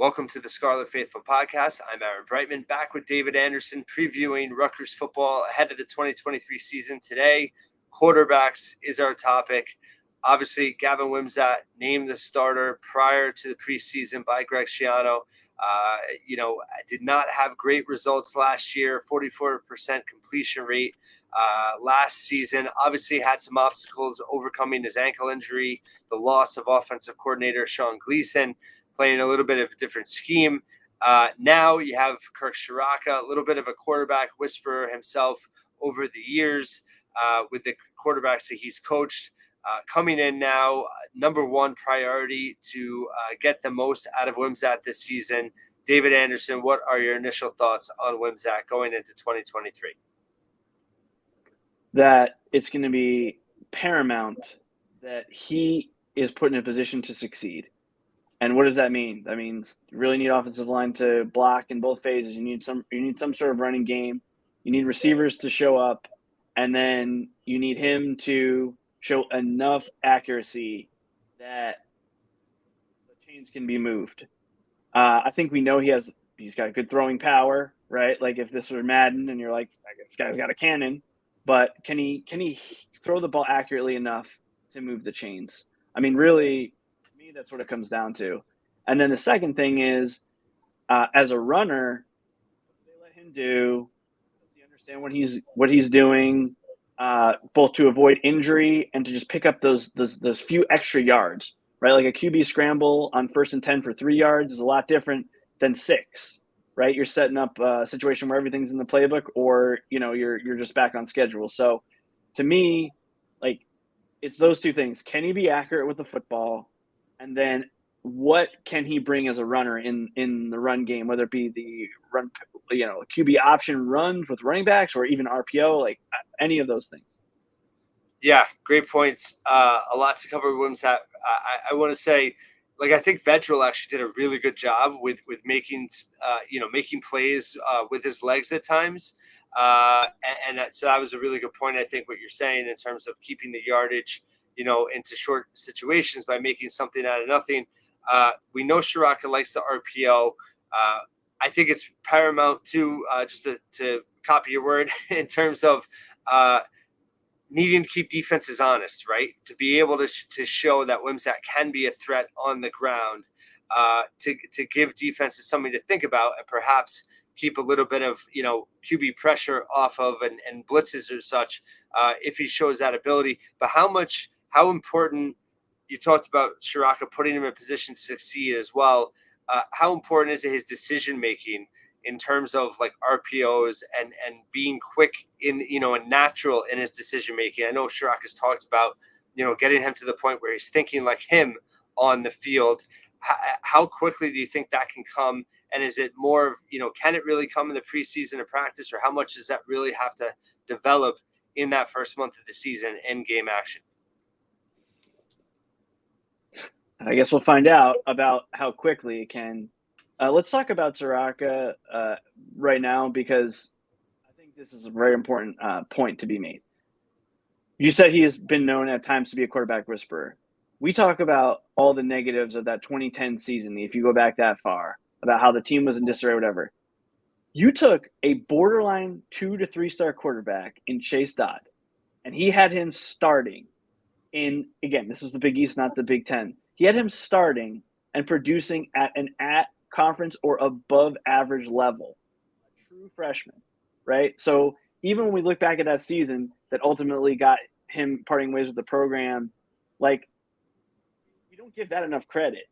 Welcome to the Scarlet Faithful podcast. I'm Aaron Breitman, back with David Anderson, previewing Rutgers football ahead of the 2023 season. Today, quarterbacks is our topic. Obviously, Gavin Wimsatt named the starter prior to the preseason by Kirk Ciarrocca. Did not have great results last year, 44% completion rate last season. Obviously had some obstacles overcoming his ankle injury, the loss of offensive coordinator Sean Gleason, playing a little bit of a different scheme. Now you have Kirk Ciarrocca, a little bit of a quarterback whisperer himself over the years with the quarterbacks that he's coached. Coming in now, number one priority to get the most out of Wimsatt this season. David Anderson, what are your initial thoughts on Wimsatt going into 2023? That it's going to be paramount that he is put in a position to succeed. And what does that mean? That means you really need offensive line to block in both phases. You need some sort of running game. You need receivers to show up, and then you need him to show enough accuracy that the chains can be moved. I think we know he's got good throwing power, right? Like if this were Madden and you're like, this guy's got a cannon, but can he throw the ball accurately enough to move the chains? I mean, really, to me, that's what it comes down to. And then the second thing is, as a runner, they let him do. Does he understand what he's doing, both to avoid injury and to just pick up those few extra yards, right? Like a QB scramble on 1st and 10 for 3 yards is a lot different than 6, right? You're setting up a situation where everything's in the playbook, or you're just back on schedule. So, to me, like, it's those two things. Can he be accurate with the football? And then what can he bring as a runner in the run game, whether it be the run, QB option runs with running backs or even RPO, like any of those things. Yeah, great points. A lot to cover with Wimsatt. I want to say, I think Vedral actually did a really good job with making plays with his legs at times. So that was a really good point, I think, what you're saying in terms of keeping the yardage, into short situations by making something out of nothing. We know Ciarrocca likes the RPO. I think it's paramount too, just to copy your word, in terms of needing to keep defenses honest, right? To be able to show that Wimsatt can be a threat on the ground, to give defenses something to think about, and perhaps keep a little bit of QB pressure off of and blitzes or such, if he shows that ability. But how important, you talked about Ciarrocca putting him in a position to succeed as well. How important is it his decision making in terms of like RPOs and being quick and natural in his decision making? I know Ciarrocca's talked about getting him to the point where he's thinking like him on the field. How quickly do you think that can come? And is it more can it really come in the preseason of practice, or how much does that really have to develop in that first month of the season in game action? I guess we'll find out about how quickly it can. Let's talk about Ciarrocca right now, because I think this is a very important point to be made. You said he has been known at times to be a quarterback whisperer. We talk about all the negatives of that 2010 season, if you go back that far, about how the team was in disarray, whatever. You took a borderline 2 to 3 star quarterback in Chase Dodd, and he had him starting in, again, this is the Big East, not the Big Ten. He had him starting and producing at an conference or above average level, a true freshman, right? So even when we look back at that season that ultimately got him parting ways with the program, like, we don't give that enough credit.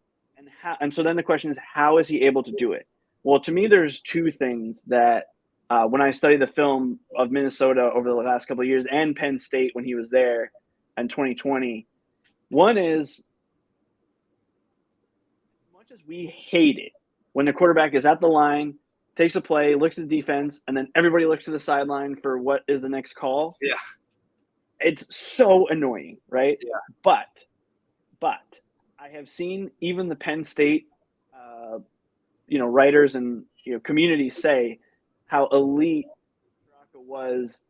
And so then the question is, how is he able to do it? Well, to me, there's two things that when I studied the film of Minnesota over the last couple of years, and Penn State when he was there in 2020, one is, as much as we hate it when the quarterback is at the line, takes a play, looks at the defense, and then everybody looks to the sideline for what is the next call. Yeah. It's so annoying, right? Yeah. But I have seen even the Penn State, writers and communities say how elite Ciarrocca was,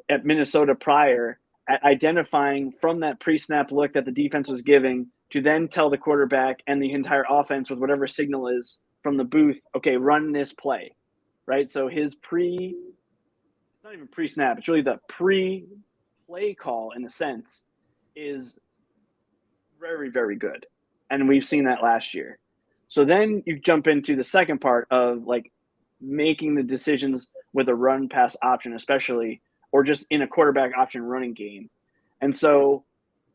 at Minnesota prior, at identifying from that pre-snap look that the defense was giving to then tell the quarterback and the entire offense with whatever signal is from the booth, okay, run this play, right? So his it's not even pre-snap, it's really the pre-play call in a sense is very, very good. And we've seen that last year. So then you jump into the second part of like making the decisions with a run pass option, especially, or just in a quarterback option running game. And so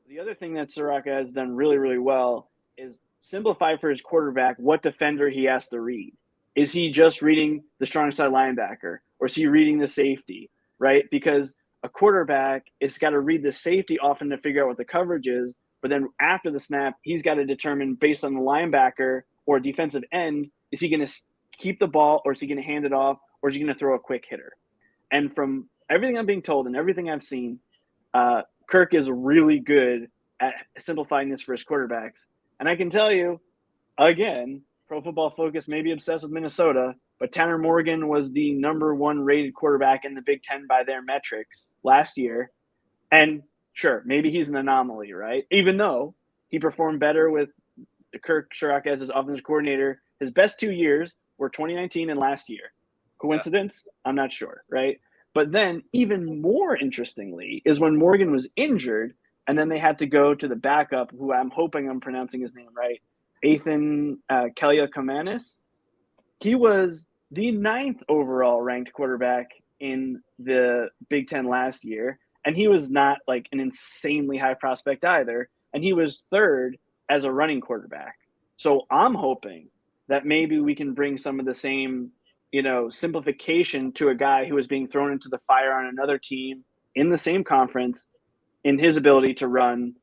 the other thing that Ciarrocca has done really, really well is simplify for his quarterback what defender he has to read. Is he just reading the strong side linebacker, or is he reading the safety, right? Because a quarterback is got to read the safety often to figure out what the coverage is, but then after the snap, he's got to determine based on the linebacker or defensive end, is he going to keep the ball, or is he going to hand it off, or is he going to throw a quick hitter? And from everything I'm being told and everything I've seen, Kirk is really good at simplifying this for his quarterbacks. And I can tell you, again, Pro Football Focus may be obsessed with Minnesota, but Tanner Morgan was the number 1 rated quarterback in the Big Ten by their metrics last year. And sure, maybe he's an anomaly, right? Even though he performed better with Kirk Ciarrocca as his offensive coordinator. His best 2 years were 2019 and last year. Coincidence? Yeah. I'm not sure, right? But then even more interestingly is when Morgan was injured and then they had to go to the backup, who I'm hoping I'm pronouncing his name right, Ethan Kaliakamanis. He was the 9th overall ranked quarterback in the Big Ten last year. And he was not like an insanely high prospect either. And he was 3rd as a running quarterback. So I'm hoping that maybe we can bring some of the same, simplification to a guy who was being thrown into the fire on another team in the same conference in his ability to run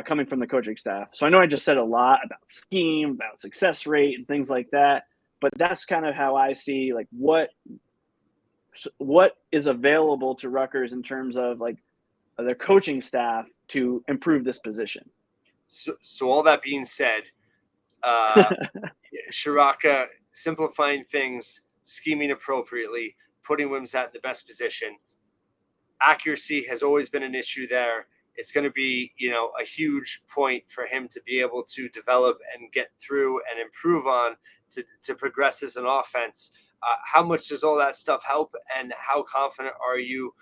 coming from the coaching staff. So I know I just said a lot about scheme, about success rate and things like that, but that's kind of how I see like what is available to Rutgers in terms of like their coaching staff to improve this position. So all that being said, Ciarrocca simplifying things, scheming appropriately, putting Wimsatt in the best position. Accuracy has always been an issue there. It's going to be, a huge point for him to be able to develop and get through and improve on to progress as an offense. How much does all that stuff help, and how confident are you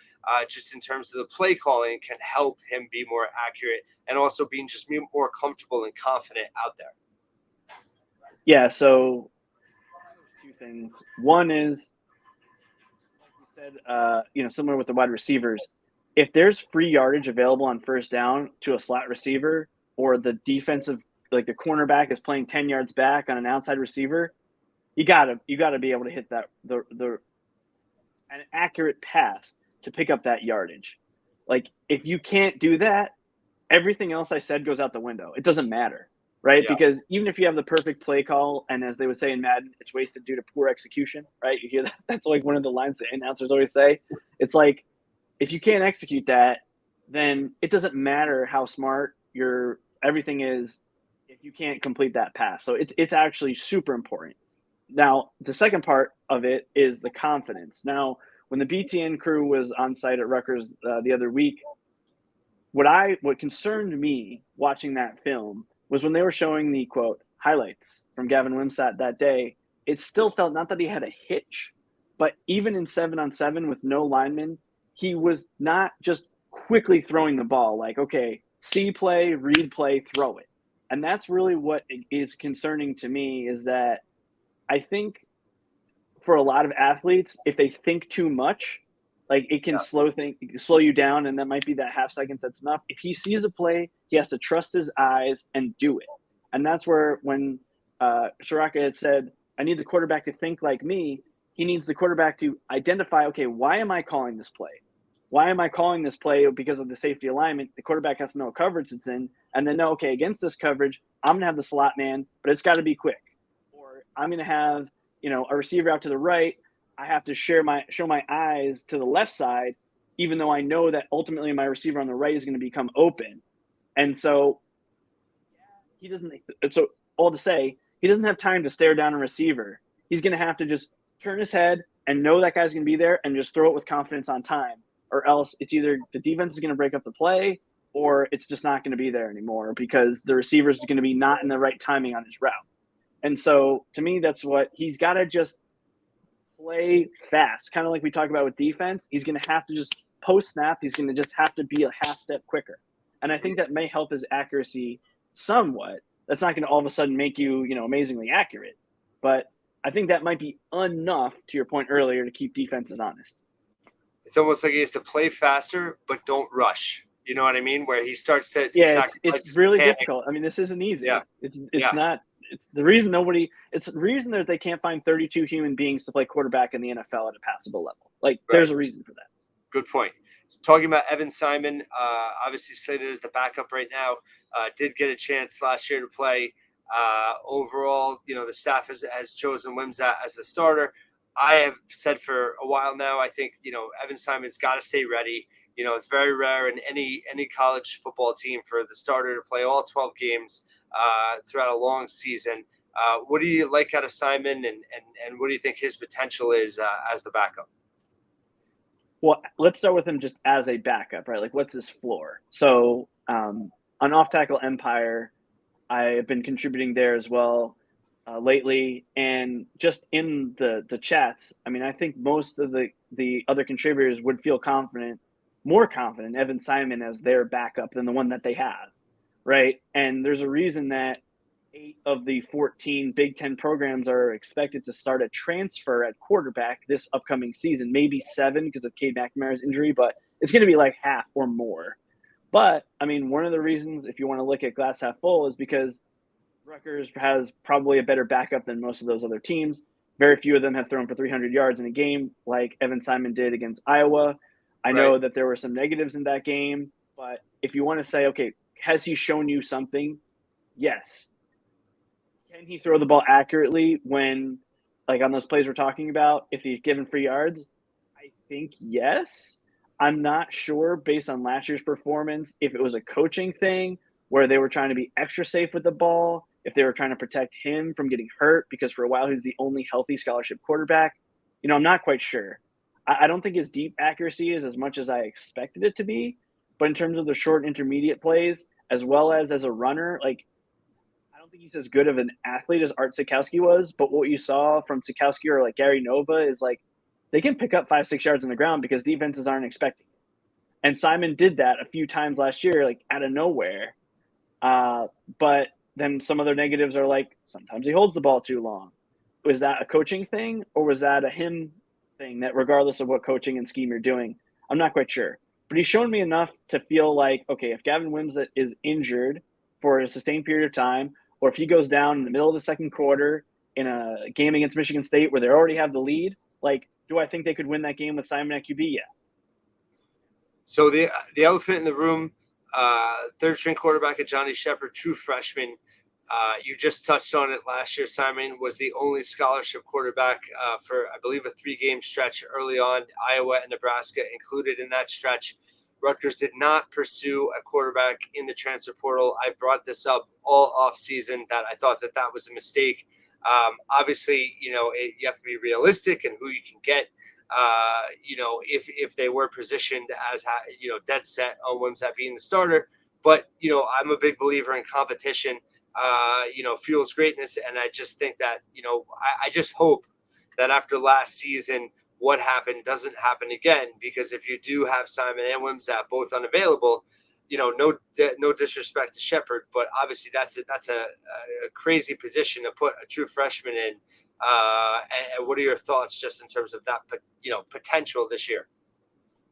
just in terms of the play calling can help him be more accurate and also being just more comfortable and confident out there? Yeah, so 2 things. One is, like you said, similar with the wide receivers, if there's free yardage available on first down to a slot receiver, or the defensive, like the cornerback is playing 10 yards back on an outside receiver, you gotta be able to hit that an accurate pass to pick up that yardage. Like if you can't do that, everything else I said goes out the window. It doesn't matter, right? Yeah. Because even if you have the perfect play call, and as they would say in Madden, it's wasted due to poor execution, right? You hear that? That's like one of the lines that announcers always say. It's like, if you can't execute that, then it doesn't matter how smart your everything is if you can't complete that pass. So it's actually super important. Now, the second part of it is the confidence. Now, when the BTN crew was on site at Rutgers the other week, what concerned me watching that film was when they were showing the, quote, highlights from Gavin Wimsatt that day, it still felt not that he had a hitch, but even in 7-on-7 with no linemen, he was not just quickly throwing the ball like, okay, see play, read play, throw it. And that's really what is concerning to me, is that I think for a lot of athletes, if they think too much, like it can slow you down, and that might be that half second that's enough. If he sees a play, he has to trust his eyes and do it. And that's where when Ciarrocca had said, I need the quarterback to think like me, he needs the quarterback to identify, okay, why am I calling this play? Why am I calling this play? Because of the safety alignment. The quarterback has to know what coverage it's in, and then know, okay, against this coverage, I'm going to have the slot man, but it's got to be quick. Or I'm going to have, a receiver out to the right. I have to show my eyes to the left side, even though I know that ultimately my receiver on the right is going to become open. And so he doesn't. So all to say, he doesn't have time to stare down a receiver. He's going to have to just turn his head and know that guy's going to be there and just throw it with confidence on time, or else it's either the defense is going to break up the play or it's just not going to be there anymore because the receiver is going to be not in the right timing on his route. And so to me, that's what he's got to just play fast. Kind of like we talked about with defense, he's going to have to just post snap. He's going to just have to be a half step quicker. And I think that may help his accuracy somewhat. That's not going to all of a sudden make you, amazingly accurate. But I think that might be enough, to your point earlier, to keep defenses honest. It's almost like he has to play faster, but don't rush. You know what I mean? Where he starts to Yeah, sacrifice it's his really mechanics. difficult. I mean, this isn't easy. Yeah. It's Yeah. not. It's the reason that they can't find 32 human beings to play quarterback in the NFL at a passable level. Like, there's a reason for that. Good point. So talking about Evan Simon, obviously slated as the backup right now, did get a chance last year to play. Overall, the staff has chosen Wimsatt as the starter. I have said for a while now, I think, Evan Simon's got to stay ready. It's very rare in any college football team for the starter to play all 12 games throughout a long season. What do you like out of Simon, and what do you think his potential is as the backup? Well, let's start with him just as a backup, right? Like, what's his floor? So on Off Tackle Empire, I have been contributing there as well lately, and just in the chats. I mean, I think most of the other contributors would feel more confident Evan Simon as their backup than the one that they have, right? And there's a reason that 8 of the 14 Big Ten programs are expected to start a transfer at quarterback this upcoming season, maybe 7 because of Cade McNamara's injury, but it's going to be like half or more. But, I mean, one of the reasons, if you want to look at glass half full, is because Rutgers has probably a better backup than most of those other teams. Very few of them have thrown for 300 yards in a game like Evan Simon did against Iowa. I know that there were some negatives in that game, but if you want to say, okay, has he shown you something? Yes. Can he throw the ball accurately when, like on those plays we're talking about, if he's given free yards? I think yes. I'm not sure based on last year's performance if it was a coaching thing where they were trying to be extra safe with the ball, if they were trying to protect him from getting hurt because for a while he's the only healthy scholarship quarterback. I'm not quite sure. I don't think his deep accuracy is as much as I expected it to be, but in terms of the short intermediate plays, as well as a runner, like, I don't think he's as good of an athlete as Art Sikowski was, but what you saw from Sikowski or like Gary Nova is like they can pick up 5-6 yards on the ground because defenses aren't expecting it. And Simon did that a few times last year, like out of nowhere. But then some other negatives are like sometimes he holds the ball too long. Was that a coaching thing or was that a him thing that regardless of what coaching and scheme you're doing, I'm not quite sure. But he's shown me enough to feel like, okay, if Gavin Wimsatt is injured for a sustained period of time, or if he goes down in the middle of the second quarter in a game against Michigan State where they already have the lead, like, do I think they could win that game with Simon at QB? Yeah. So the elephant in the room, third string quarterback at Johnny Shepherd, true freshman. You just touched on it last year. Simon was the only scholarship quarterback for, I believe, a 3-game stretch early on. Iowa and Nebraska included in that stretch. Rutgers did not pursue a quarterback in the transfer portal. I brought this up all off season that I thought that was a mistake. Obviously, you have to be realistic and who you can get. If they were positioned as dead set on Wimsatt being the starter, but I'm a big believer in competition. Fuels greatness, and I just think that I just hope that after last season, what happened doesn't happen again. Because if you do have Simon and Wimsatt both unavailable, no disrespect to Shepherd, but obviously that's a crazy position to put a true freshman in. And what are your thoughts just in terms of that, potential this year?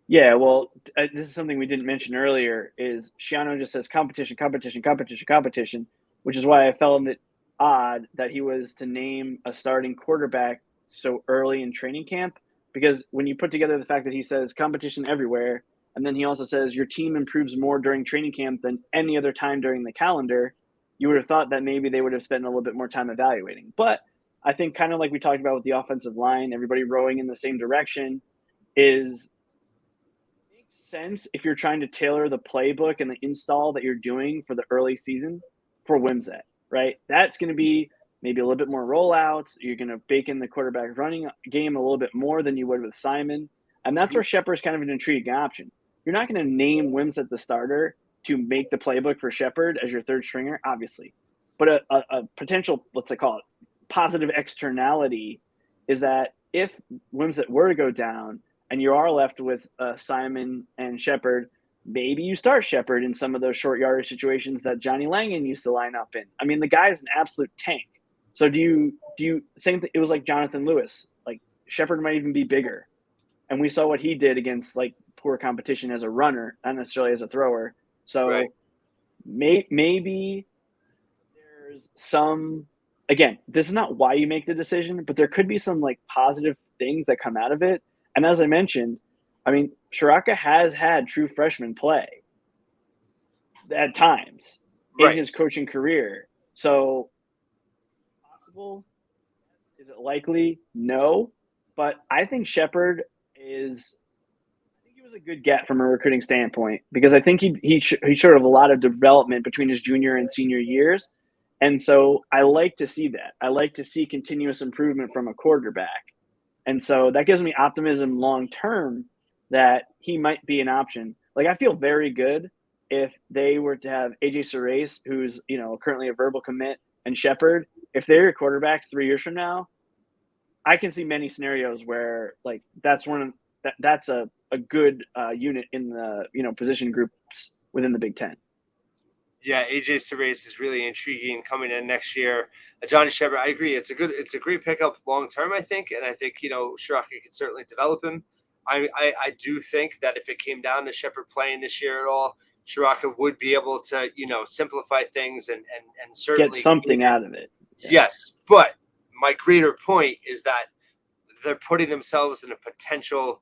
Yeah, well, this is something we didn't mention earlier. Is Schiano just says competition, competition, competition, competition, which is why I felt it odd that he was to name a starting quarterback so early in training camp. Because when you put together the fact that he says competition everywhere, and then he also says your team improves more during training camp than any other time during the calendar, you would have thought that maybe they would have spent a little bit more time evaluating. But I think kind of like we talked about with the offensive line, everybody rowing in the same direction is makes sense if you're trying to tailor the playbook and the install that you're doing for the early season for Wimsatt, right? That's going to be maybe a little bit more rollouts. You're going to bake in the quarterback running game a little bit more than you would with Simon. And that's where Shepard's kind of an intriguing option. You're not going to name Wimsatt the starter to make the playbook for Shepard as your third stringer, obviously. But a potential, let's say, call it positive externality, is that if Wimsatt were to go down and you are left with Simon and Shepard, maybe you start Shepard in some of those short yardage situations that Johnny Langan used to line up in. I mean, the guy's an absolute tank. So do you same thing? It was like Jonathan Lewis. Like Shepard might even be bigger, and we saw what he did against like poor competition as a runner, not necessarily as a thrower. Right. So maybe there's some. Again, this is not why you make the decision, but there could be some like positive things that come out of it. And as I mentioned, I mean, Ciarrocca has had true freshman play at times in Right. his coaching career. So, possible? Is it likely? No. But I think Shepard is. I think he was a good get from a recruiting standpoint because I think he showed a lot of development between his junior and senior years. And so I like to see that. I like to see continuous improvement from a quarterback. And so that gives me optimism long term that he might be an option. Like I feel very good if they were to have AJ Serace, who's currently a verbal commit, and Shepard. If they're your quarterbacks 3 years from now, I can see many scenarios where like that's a good unit in the position groups within the Big Ten. Yeah, AJ Serace is really intriguing coming in next year. Johnny Shepard, I agree. It's a great pickup long term, I think, and I think Ciarrocca can certainly develop him. I do think that if it came down to Shepard playing this year at all, Ciarrocca would be able to simplify things and Get certainly something out of it. Yeah. Yes, but my greater point is that they're putting themselves in a potential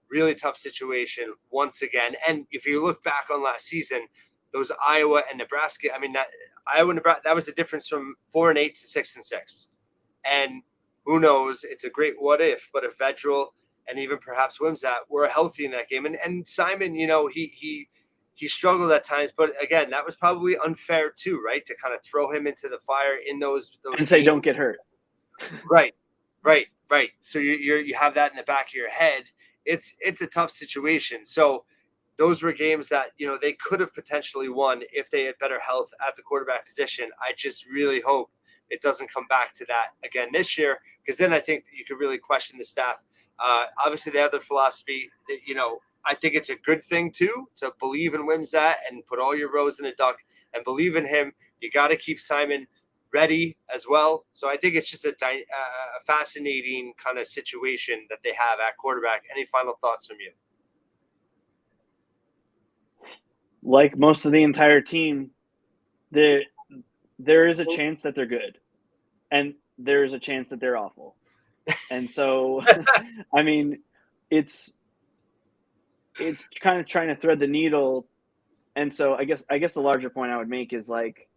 really tough situation once again. And if you look back on last season, those Iowa and Nebraska, I mean, that Iowa and Nebraska, that was the difference from 4-8 to 6-6. And who knows? It's a great what if, but if Vedral and even perhaps Wimsatt were healthy in that game, and Simon, he struggled at times, but again, that was probably unfair too, right? To kind of throw him into the fire in those and say games. Don't get hurt. Right. So you have that in the back of your head. It's a tough situation. So those were games that they could have potentially won if they had better health at the quarterback position. I just really hope it doesn't come back to that again this year, because then I think that you could really question the staff. Obviously, they have their philosophy. That, I think it's a good thing too to believe in Wimsatt and put all your rows in a duck and believe in him. You got to keep Simon ready as well. So I think it's just a fascinating kind of situation that they have at quarterback. Any final thoughts from you? Like most of the entire team, there is a chance that they're good, and there is a chance that they're awful. And so, I mean, it's kind of trying to thread the needle. And so, I guess the larger point I would make is like,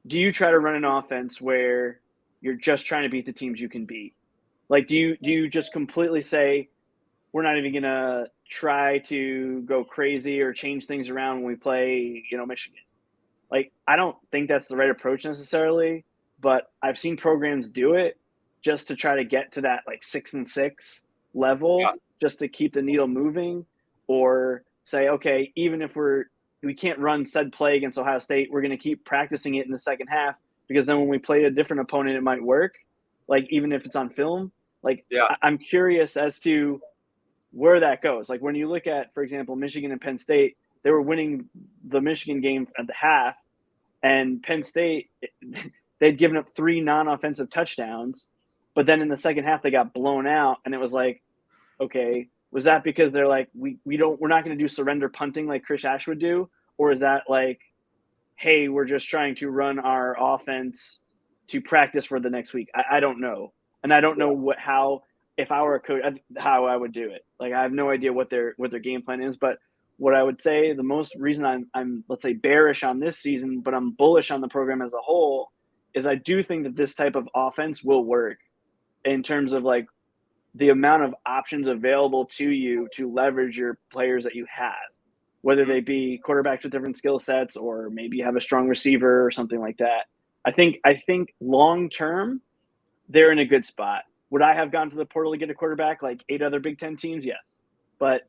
do you try to run an offense where you're just trying to beat the teams you can beat? Like, do you just completely say we're not even going to try to go crazy or change things around when we play, Michigan? Like, I don't think that's the right approach necessarily, but I've seen programs do it just to try to get to that like 6-6 level, just to keep the needle moving, or say, okay, even if we can't run said play against Ohio State, we're going to keep practicing it in the second half, because then when we play a different opponent, it might work. Like, even if it's on film, like, Yeah. I'm curious as to where that goes. Like, when you look at, for example, Michigan and Penn State, they were winning the Michigan game at the half, and Penn State, they'd given up 3 non-offensive touchdowns, but then in the second half they got blown out, and it was like, okay, was that because they're like, we're not going to do surrender punting like Chris Ash would do, or is that like, hey, we're just trying to run our offense to practice for the next week? I don't know, and I don't know how, if I were a coach, how I would do it. Like, I have no idea what their game plan is, but what I would say, the most reason I'm let's say bearish on this season, but I'm bullish on the program as a whole, is I do think that this type of offense will work in terms of like the amount of options available to you to leverage your players that you have, whether they be quarterbacks with different skill sets, or maybe you have a strong receiver or something like that. I think long term, they're in a good spot. Would I have gone to the portal to get a quarterback like 8 other Big Ten teams? Yes. But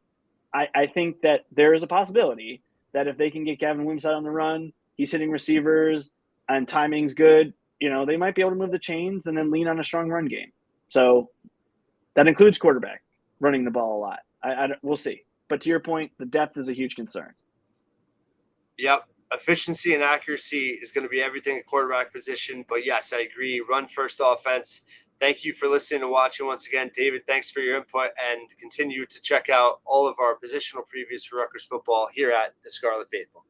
I think that there is a possibility that if they can get Gavin Wimsatt on the run, he's hitting receivers and timing's good, they might be able to move the chains and then lean on a strong run game. So that includes quarterback running the ball a lot. We'll see. But to your point, the depth is a huge concern. Yep. Efficiency and accuracy is going to be everything at quarterback position. But yes, I agree. Run first offense. Thank you for listening and watching once again. David, thanks for your input, and continue to check out all of our positional previews for Rutgers football here at the Scarlet Faithful.